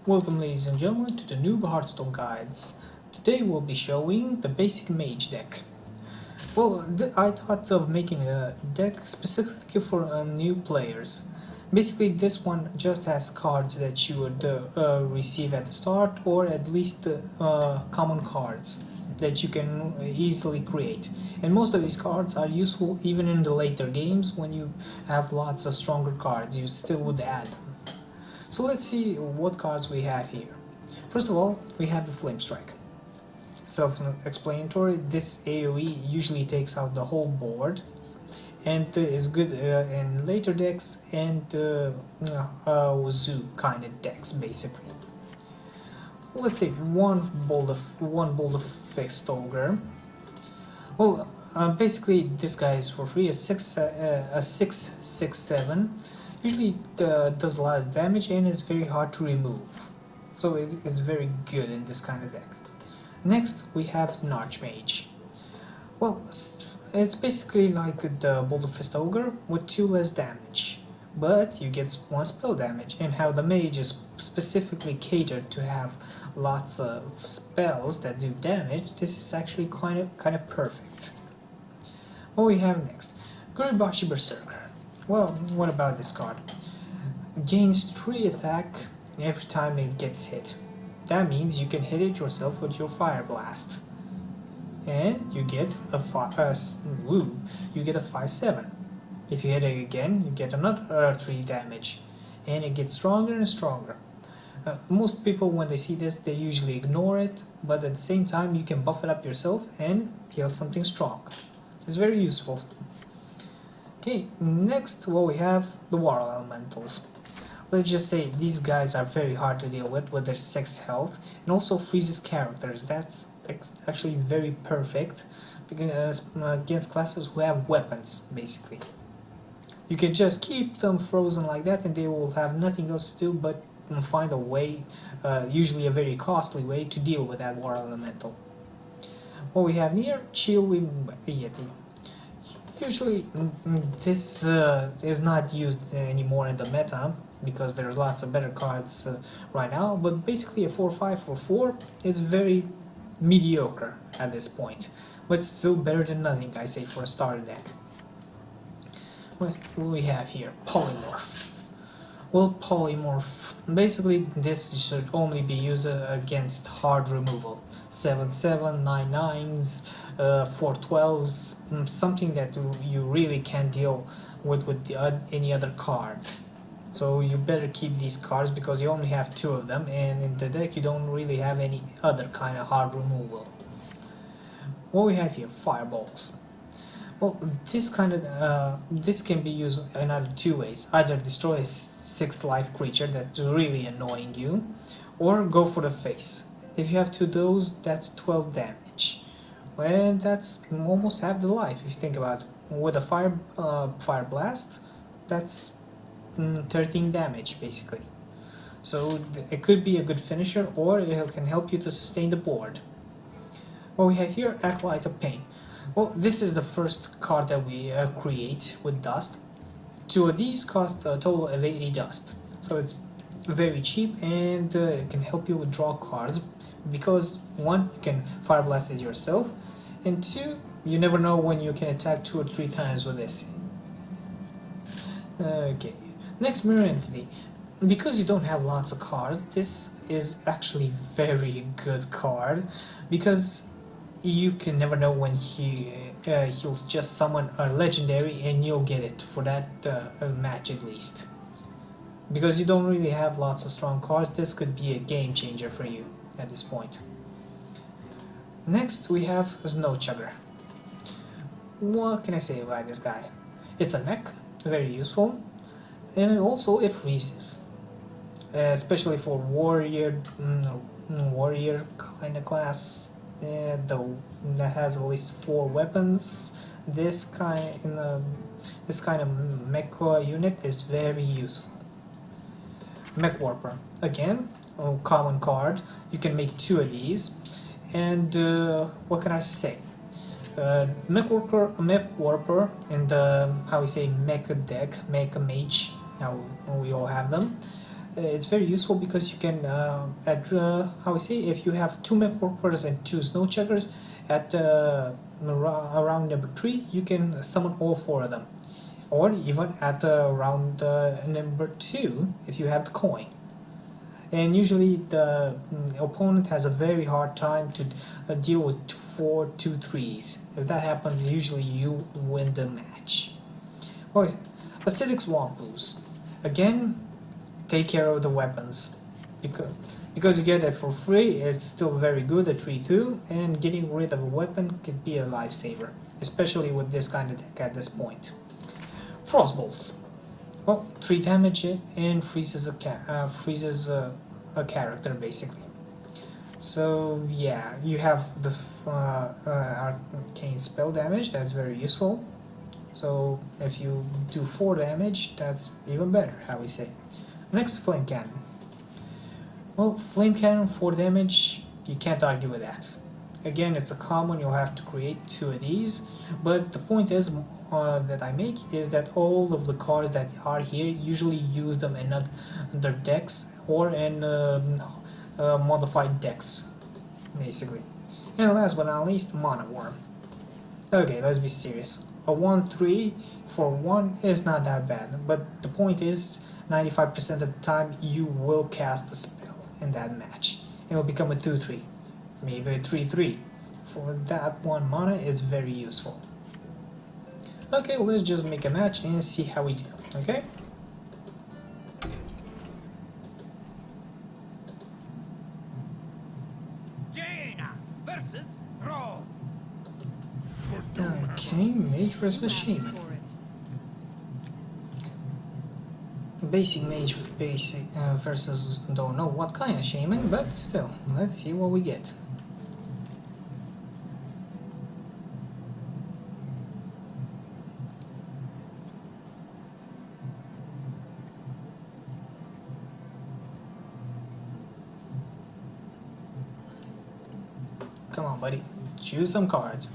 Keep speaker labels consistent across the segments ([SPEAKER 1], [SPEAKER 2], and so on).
[SPEAKER 1] Welcome ladies and gentlemen to the noob Hearthstone guides. Today we'll be showing the basic Mage deck. Well, I thought of making a deck specifically for new players. Basically this one just has cards that you would receive at the start, or at least common cards that you can easily create. And most of these cards are useful even in the later games when you have lots of stronger cards, you still would add them. So let's see what cards we have here. First of all, we have the Flame Strike. Self-explanatory, this AoE usually takes out the whole board and is good in later decks and zoo kind of decks basically. Let's say one bolt of Fixed Ogre. Well, basically this guy is for free, a 6/6/7. Usually does a lot of damage and is very hard to remove, so it's very good in this kind of deck. Next we have Mage. Well, it's basically like the Bolt of Fist Ogre with 2 less damage, but you get 1 spell damage, and how the Mage is specifically catered to have lots of spells that do damage, this is actually kind of perfect. What we have next, Guribashi Berserker. Well, what about this card? Gains 3 attack every time it gets hit. That means you can hit it yourself with your Fire Blast, and you get a 5/7. If you hit it again, you get another 3 damage, and it gets stronger and stronger. Most people, when they see this, they usually ignore it, but at the same time you can buff it up yourself and kill something strong. It's very useful. Okay, next what we have, the Water Elementals. Let's just say these guys are very hard to deal with their 6 health, and also freezes characters. That's actually very perfect because against classes who have weapons, basically. You can just keep them frozen like that and they will have nothing else to do but find a way, usually a very costly way, to deal with that Water Elemental. What we have near, Chillwind Yeti. Usually this is not used anymore in the meta because there's lots of better cards right now, but basically a 4/5 for 4 is very mediocre at this point, but still better than nothing, I say, for a starter deck. What we have here? Polymorph. Well, Polymorph, basically this should only be used against hard removal. 7/7, 9/9s, 4/12s, something that you really can't deal with any other card. So you better keep these cards because you only have 2 of them, and in the deck you don't really have any other kind of hard removal. What we have here, Fireballs. Well, this can be used in either 2 ways. Either destroy a 6 life creature that's really annoying you, or go for the face. If you have 2 of those, that's 12 damage. Well, that's almost half the life if you think about it. With a fire blast, that's 13 damage basically. So it could be a good finisher, or it can help you to sustain the board. What we have here, Acolyte of Pain. Well, this is the first card that we create with dust. 2 of these cost a total of 80 dust, so it's very cheap, and it can help you with draw cards because 1, you can Fire Blast it yourself, and 2, you never know when you can attack 2 or 3 times with this. Okay, next, Mirror Entity. Because you don't have lots of cards, this is actually very good card because you can never know when he'll just summon a legendary and you'll get it for that match at least. Because you don't really have lots of strong cards, this could be a game changer for you at this point. Next we have Snow Chugger. What can I say about this guy? It's a mech, very useful, and also it freezes. Especially for warrior kind of class. That has at least 4 weapons. This kind of mecha unit is very useful. Mech Warper, again, a common card. You can make 2 of these, and what can I say? Mech Warper, and how we say mecha deck, mecha mage, how we all have them. it's very useful because you can how we say, if you have 2 mech warpers and 2 snow chuggers at around number 3, you can summon all 4 of them, or even at round number 2 if you have the coin. And usually the opponent has a very hard time to deal with 4 2-3s. If that happens, usually you win the match. Okay, acidic swamp boost. Again, take care of the weapons, because you get it for free. It's still very good at 3-2, and getting rid of a weapon could be a lifesaver, especially with this kind of deck at this point. Frost bolts. Well, 3 damage and freezes a character basically. So yeah, you have the arcane spell damage. That's very useful. So if you do 4 damage, that's even better, how we say. Next, flame cannon. Well, flame cannon 4 damage, you can't argue with that. Again, it's a common, you'll have to create 2 of these, but the point is that I make is that all of the cards that are here, usually use them in other decks or in modified decks, basically. And last but not least, Mana Worm. Okay, let's be serious. A 1-3 for 1 is not that bad, but the point is 95% of the time you will cast a spell in that match. It will become a 2-3, maybe a 3-3. For that 1 mana, it's very useful. Okay, let's just make a match and see how we do, okay?
[SPEAKER 2] Jaina versus Throw.
[SPEAKER 1] Okay, Mage versus Shaman. Basic Mage with basic versus don't know what kind of Shaman, but still, let's see what we get. Come on, buddy. Choose some cards.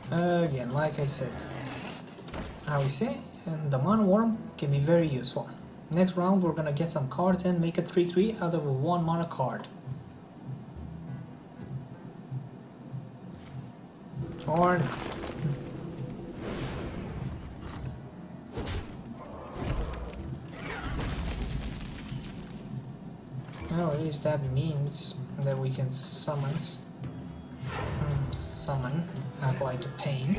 [SPEAKER 1] Well, again, like I said, how we say, and the Mana Worm can be very useful. Next round, we're gonna get some cards and make a 3-3 out of a 1 mana card. Or not. Well, at least that means that we can summon Acolyte of Pain.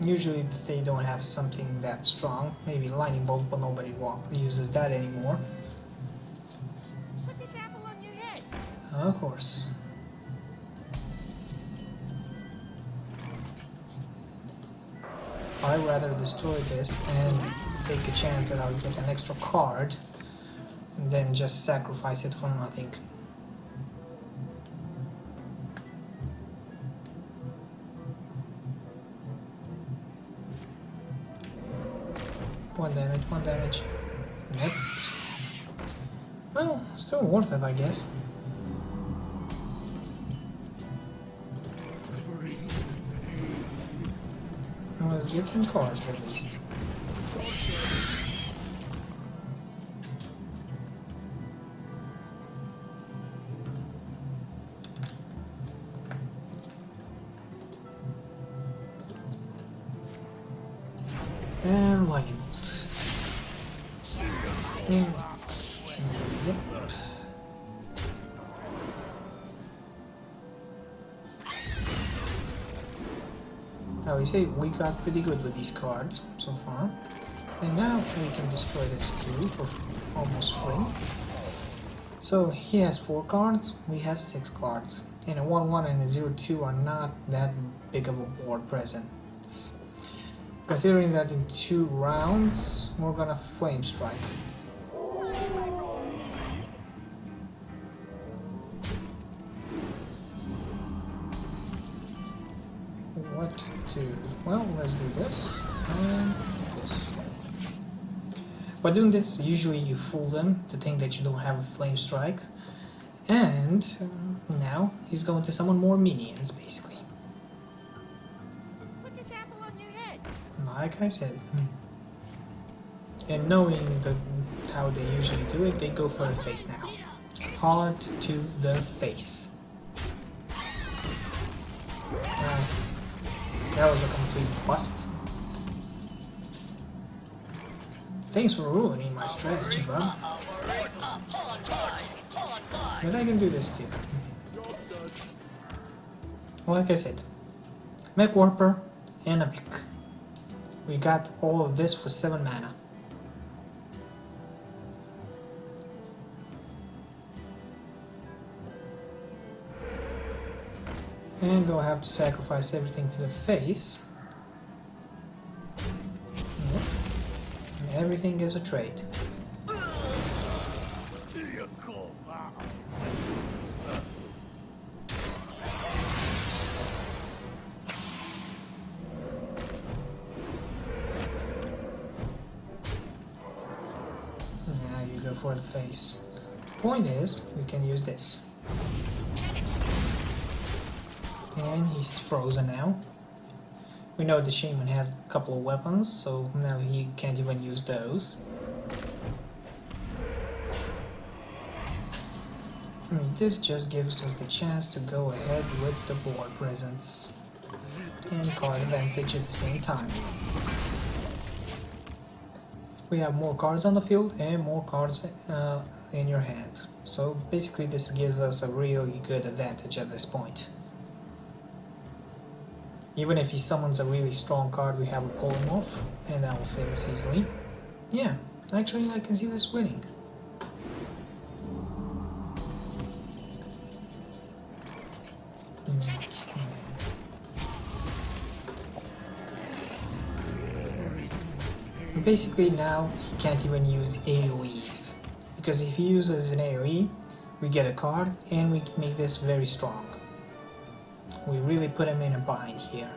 [SPEAKER 1] Usually they don't have something that strong. Maybe Lightning Bolt, but nobody uses that anymore.
[SPEAKER 2] Put this apple on your head.
[SPEAKER 1] Of course. I'd rather destroy this and take a chance that I'll get an extra card than just sacrifice it for nothing. One damage. Yep. Well, still worth it, I guess. Let's get some cards at least. And Lightning Bolt. Yep. Now we say we got pretty good with these cards so far. And now we can destroy this too for almost free. So he has 4 cards, we have 6 cards. And a 1-1 and a 0-2 are not that big of a board presence. Considering that in 2 rounds, we're gonna Flame Strike. What to do? Well, let's do this and this. By doing this, usually you fool them to think that you don't have a flame strike, and now he's going to summon more minions, basically.
[SPEAKER 2] Put this apple on your head.
[SPEAKER 1] Like I said. And knowing how they usually do it, they go for the face now. Hard to the face. That was a complete bust. Thanks for ruining my strategy, bud. But I can do this too. Like I said, Mech Warper and a Mech. We got all of this for 7 mana. And they'll have to sacrifice everything to the face. Yep. And everything is a trade. Now you go for the face. Point is, we can use this. And he's frozen now. We know the shaman has a couple of weapons, so now he can't even use those. And this just gives us the chance to go ahead with the board presence and card advantage at the same time. We have more cards on the field and more cards in your hand. So basically this gives us a really good advantage at this point. Even if he summons a really strong card, we have a polymorph, and that will save us easily. Yeah, actually I can see this winning. Basically now he can't even use AoEs, because if he uses an AoE, we get a card and we make this very strong. We really put him in a bind here.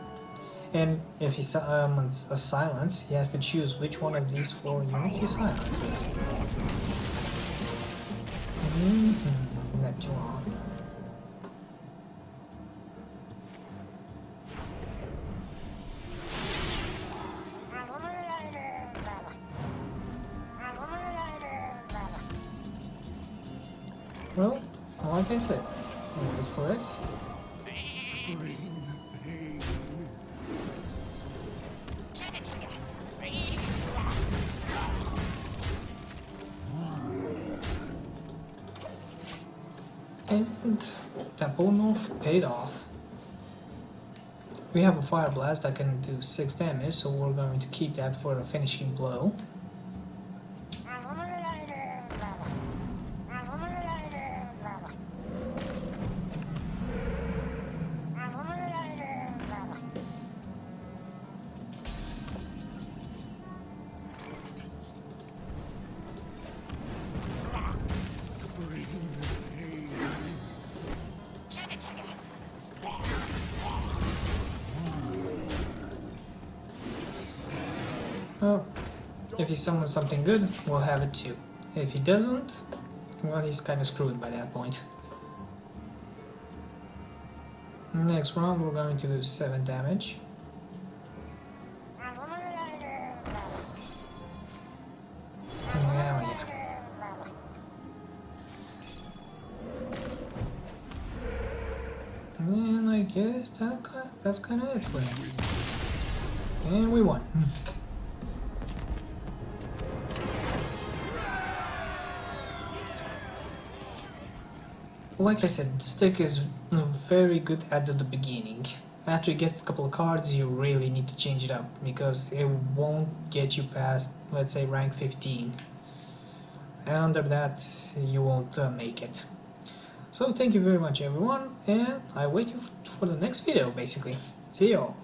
[SPEAKER 1] And if he summons a silence, he has to choose which one of these 4 units he silences. Not too long. Well, like I said, I'll wait for it. And that polymorph paid off. We have a fire blast that can do 6 damage, so we're going to keep that for a finishing blow. Well, if he summons something good, we'll have it too. If he doesn't, well, he's kind of screwed by that point. Next round, we're going to do 7 damage. Well, yeah. And I guess that's kind of it for him. And we won. Like I said, the stick is very good at the beginning. After you get a couple of cards, you really need to change it up, because it won't get you past, let's say, rank 15. And under that, you won't make it. So thank you very much everyone, and I wait for the next video basically. See y'all.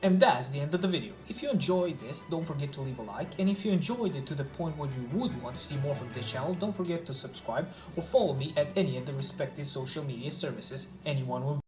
[SPEAKER 1] And that's the end of the video. If you enjoyed this, don't forget to leave a like, and if you enjoyed it to the point where you would want to see more from this channel, don't forget to subscribe or follow me at any of the respective social media services. Anyone will